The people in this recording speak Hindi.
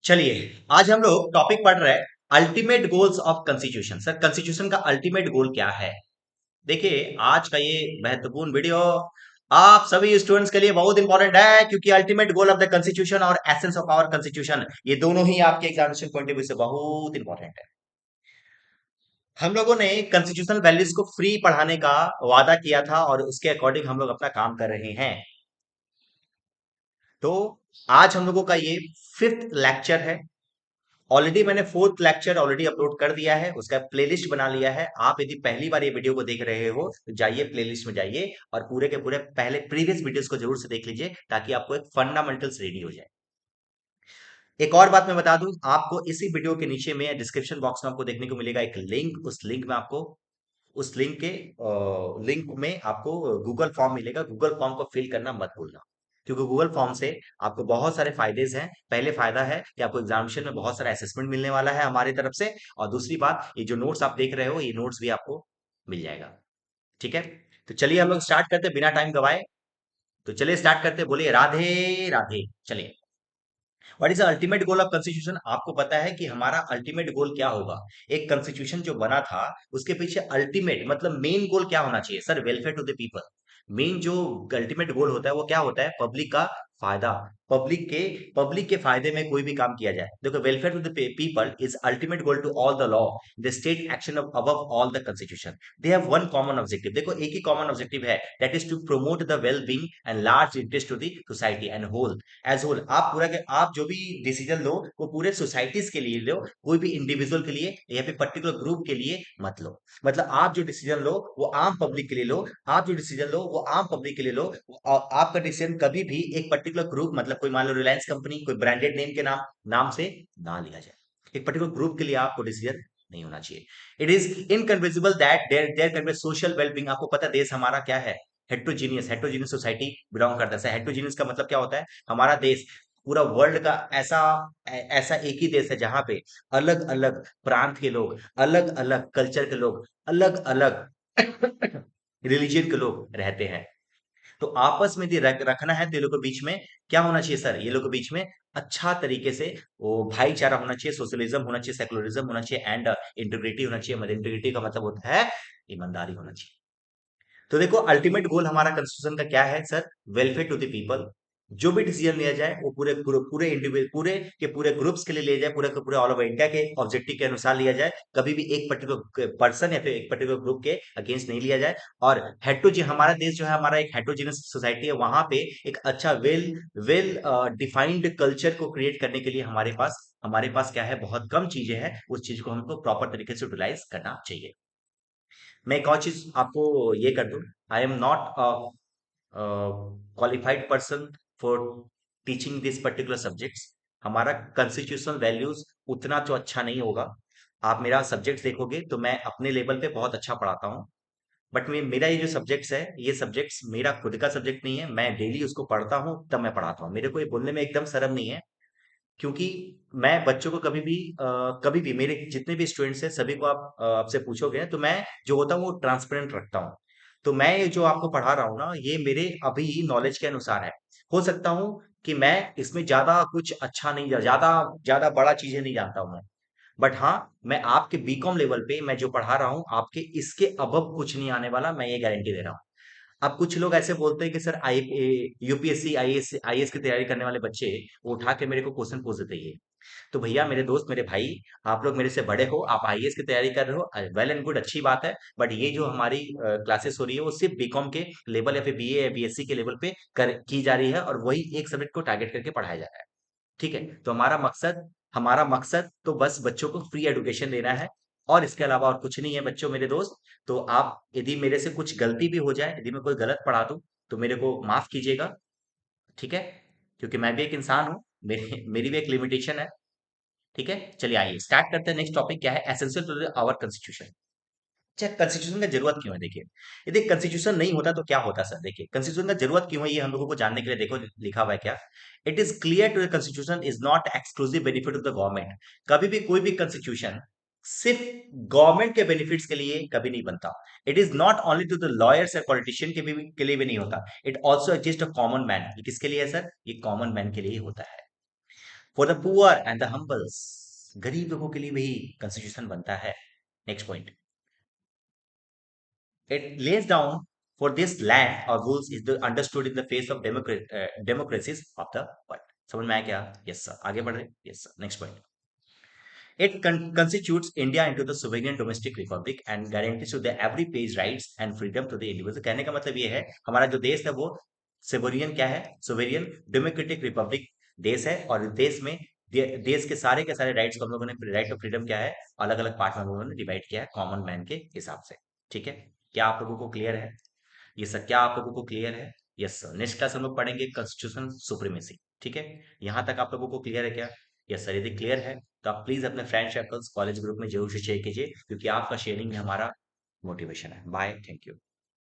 चलिए, आज हम लोग टॉपिक पढ़ रहे हैं ultimate goals of constitution. Sir, constitution का अल्टीमेट गोल क्या है? देखिए, आज का ये महत्वपूर्ण वीडियो आप सभी स्टूडेंट्स के लिए बहुत इंपॉर्टेंट है, क्योंकि ultimate goal of the constitution और एसेंस ऑफ आवर कॉन्स्टिट्यूशन ये दोनों ही आपके एग्जामिनेशन पॉइंट ऑफ व्यू से बहुत इंपॉर्टेंट है। हम लोगों ने कॉन्स्टिट्यूशनल वैल्यूज को फ्री पढ़ाने का वादा किया था और उसके अकॉर्डिंग हम लोग अपना काम कर रहे हैं। तो आज हम लोगों का ये फिफ्थ लेक्चर है। ऑलरेडी मैंने फोर्थ लेक्चर ऑलरेडी अपलोड कर दिया है, उसका प्लेलिस्ट बना लिया है। आप यदि पहली बार ये वीडियो को देख रहे हो तो जाइए प्लेलिस्ट में जाइए और पूरे के पूरे पहले प्रीवियस वीडियोस को जरूर से देख लीजिए, ताकि आपको एक फंडामेंटल्स रेडी हो जाए। एक और बात मैं बता दूं आपको, इसी वीडियो के नीचे में डिस्क्रिप्शन बॉक्स में आपको देखने को मिलेगा एक लिंक। उस लिंक में आपको उस लिंक के लिंक में आपको गूगल फॉर्म मिलेगा। गूगल फॉर्म को फिल करना मत भूलना, क्योंकि गूगल फॉर्म से आपको बहुत सारे फायदेज हैं। पहले फायदा है कि आपको एग्जामिनेशन में बहुत सारा असेसमेंट मिलने वाला है हमारी तरफ से, और दूसरी बात, ये जो नोट्स आप देख रहे हो ये नोट्स भी आपको मिल जाएगा। ठीक है, तो चलिए हम लोग स्टार्ट करते हैं बिना टाइम गवाए। तो चलिए स्टार्ट करते हैं, बोलिए राधे राधे। चलिए, what is the ultimate goal of constitution? आपको पता है कि हमारा अल्टीमेट गोल क्या होगा? एक कॉन्स्टिट्यूशन जो बना था उसके पीछे अल्टीमेट मतलब मेन गोल क्या होना चाहिए? Sir, welfare to the people. Main जो अल्टीमेट गोल होता है वो क्या होता है? पब्लिक का फायदा। पब्लिक के पब्लिक के फायदे में कोई भी काम किया जाए। देखो, welfare to the people is ultimate goal to all the law, the state action of above all the constitution. They have one common objective. देखो, एक ही कॉमन ऑब्जेक्टिव है, that is to promote the well being and large interest to the society and whole as whole. आप पूरा के आप जो भी डिसीजन लो वो पूरे सोसाइटीज के लिए लो, कोई भी इंडिविजुअल के लिए या फिर पर्टिकुलर ग्रुप के लिए मत लो। मतलब आप जो डिसीजन लो वो आम पब्लिक के लिए लो। आप जो डिसीजन लो वो आम पब्लिक के लिए लो। और आपका डिसीजन कभी भी एक पर्टिकुलर ग्रुप, मतलब कोई मान लो रिलायंस कंपनी, कोई ब्रांडेड नेम के नाम नाम से ना लिया जाए। एक पर्टिकुलर ग्रुप के लिए आपको डिसीजन नहीं होना चाहिए। It is inconceivable that there there can be social wellbeing. आपको पता है देश हमारा क्या है? हेट्रोजीनियस हेट्रोजीनियस सोसाइटी बिलोंग करता है। हेट्रोजीनियस का मतलब क्या होता है? हमारा देश पूरा वर्ल्ड का ऐसा ऐसा एक ही देश है जहां पे अलग अलग प्रांत के लोग, अलग अलग कल्चर के लोग, अलग अलग रिलीजन के लोग रहते हैं। तो आपस में यदि रखना है तो ये लोग के बीच में क्या होना चाहिए? सर, ये लोग के बीच में अच्छा तरीके से वो भाईचारा होना चाहिए, सोशलिज्म होना चाहिए, सेकुलरिज्म होना चाहिए एंड इंटीग्रिटी होना चाहिए। मतलब इंटीग्रिटी का मतलब होता है ईमानदारी होना चाहिए। तो देखो, अल्टीमेट गोल हमारा कॉन्स्टिट्यूशन का क्या है sir? Welfare to the people. जो भी डिसीजन लिया जाए वो पूरे पूरे पूरे इंडिविजुअल पूरे के पूरे ग्रुप्स के लिए लिया जाए, पूरे के पूरे ऑल ओवर इंडिया के ऑब्जेक्टिव के अनुसार लिया जाए। कभी भी एक पर्टिकुलर पर्सन या फिर एक पर्टिकुलर ग्रुप के अगेंस्ट नहीं लिया जाए। और हेट्रोजी हमारा देश जो है, हमारा एक हेट्रोजीनियस सोसाइटी है, वहां पे एक अच्छा वेल वेल डिफाइंड कल्चर को क्रिएट करने के लिए हमारे पास क्या है? बहुत कम चीजें हैं। उस चीज को हमको प्रॉपर तरीके से यूटिलाइज करना चाहिए। मैं एक और चीज आपको ये कर दूं, I am not qualified person for teaching this particular subjects. हमारा कंस्टिट्यूशनल वैल्यूज उतना तो अच्छा नहीं होगा। आप मेरा सब्जेक्ट देखोगे तो मैं अपने लेवल पे बहुत अच्छा पढ़ाता हूँ, बट मेरा ये जो सब्जेक्ट्स है, ये सब्जेक्ट्स मेरा खुद का सब्जेक्ट नहीं है। मैं डेली उसको पढ़ता हूँ तब मैं पढ़ाता हूँ। मेरे को ये बोलने में एकदम शर्म नहीं है, क्योंकि मैं बच्चों को कभी भी मेरे जितने भी स्टूडेंट्स हैं सभी को आप आपसे पूछोगे तो मैं जो होता हूँ वो ट्रांसपेरेंट रखता हूँ। तो मैं ये जो आपको पढ़ा रहा हूँ ना, ये मेरे अभी नॉलेज के अनुसार है। हो सकता हूँ कि मैं इसमें ज्यादा कुछ अच्छा नहीं, ज्यादा ज्यादा बड़ा चीजें नहीं जानता हूँ मैं। बट हाँ, मैं आपके बीकॉम लेवल पे मैं जो पढ़ा रहा हूँ, आपके इसके अबव कुछ नहीं आने वाला, मैं ये गारंटी दे रहा हूँ। अब कुछ लोग ऐसे बोलते हैं कि सर, आई यूपीएससी आईएएस की तैयारी करने वाले बच्चे वो उठा के मेरे को क्वेश्चन पूछ देते हैं। तो भैया, मेरे दोस्त, मेरे भाई, आप लोग मेरे से बड़े हो, आप आईएएस की तैयारी कर रहे हो, वेल एंड गुड, अच्छी बात है। बट ये जो हमारी क्लासेस हो रही है वो सिर्फ बीकॉम के लेवल या फिर बीए या बीएससी के लेवल पे की जा रही है, और वही एक सब्जेक्ट को टारगेट करके पढ़ाया जा रहा है। ठीक है, तो हमारा मकसद तो बस बच्चों को फ्री एजुकेशन देना है, और इसके अलावा और कुछ नहीं है बच्चों, मेरे दोस्त। तो आप यदि मेरे से कुछ गलती भी हो जाए, यदि मैं कोई गलत पढ़ा दूं, तो मेरे को माफ कीजिएगा। ठीक है, क्योंकि मैं भी एक इंसान हूँ, मेरी भी एक लिमिटेशन है। ठीक है, चलिए आइए स्टार्ट करते हैं। नेक्स्ट टॉपिक क्या है? Essential to our constitution. अच्छा, कॉन्स्टिट्यूशन का जरूरत क्यों है? देखिए, यदि कॉन्स्टिट्यूशन नहीं होता तो क्या होता सर? देखिए, कॉन्स्टिट्यूशन का जरूरत क्यों है ये हम लोगों को जानने के लिए देखो लिखा हुआ है क्या। It is clear to the constitution is not exclusive benefit of the government. कभी भी कोई भी कॉन्स्टिट्यूशन सिर्फ गवर्नमेंट के बेनिफिट्स के लिए कभी नहीं बनता। It is not only to the lawyers और पॉलिटिशियन के लिए भी नहीं होता। It also exist a common man. ये किसके लिए है सर? ये कॉमन मैन के लिए ही होता है। For the poor and the हम्बल्स, गरीब लोगों के लिए भी कॉन्स्टिट्यूशन बनता है। Next point, it lays down for this land or rules is the understood in the face of democracies of the world. समझ में आया क्या? यस सर, आगे बढ़ रहे, yes sir. Next point, it constitutes India into the sovereign domestic republic and guarantees to the every page rights and freedom to the individual। कहने का मतलब ये है हमारा जो देश है वो सोवेरियन क्या है, सोवेरियन डेमोक्रेटिक रिपब्लिक देश है, और इस देश में देश के सारे राइट्स को हम लोगों ने, राइट ऑफ फ्रीडम क्या है, अलग अलग पार्ट में हम लोगों ने डिवाइड किया है कॉमन मैन के हिसाब से। ठीक है, क्या आप लोगों को क्लियर है ये सब? क्या आप लोगों को क्लियर है? Yes sir. नेक्स्ट क्लास हम लोग पढ़ेंगे कॉन्स्टिट्यूशन सुप्रीमेसी। ठीक है, यहाँ तक आप लोगों को क्लियर है क्या? Yes sir. यदि क्लियर है तो आप प्लीज अपने फ्रेंड सर्कल्स कॉलेज ग्रुप में जरूर से शेयर कीजिए, क्योंकि आपका शेयरिंग में हमारा मोटिवेशन है। Bye, thank you.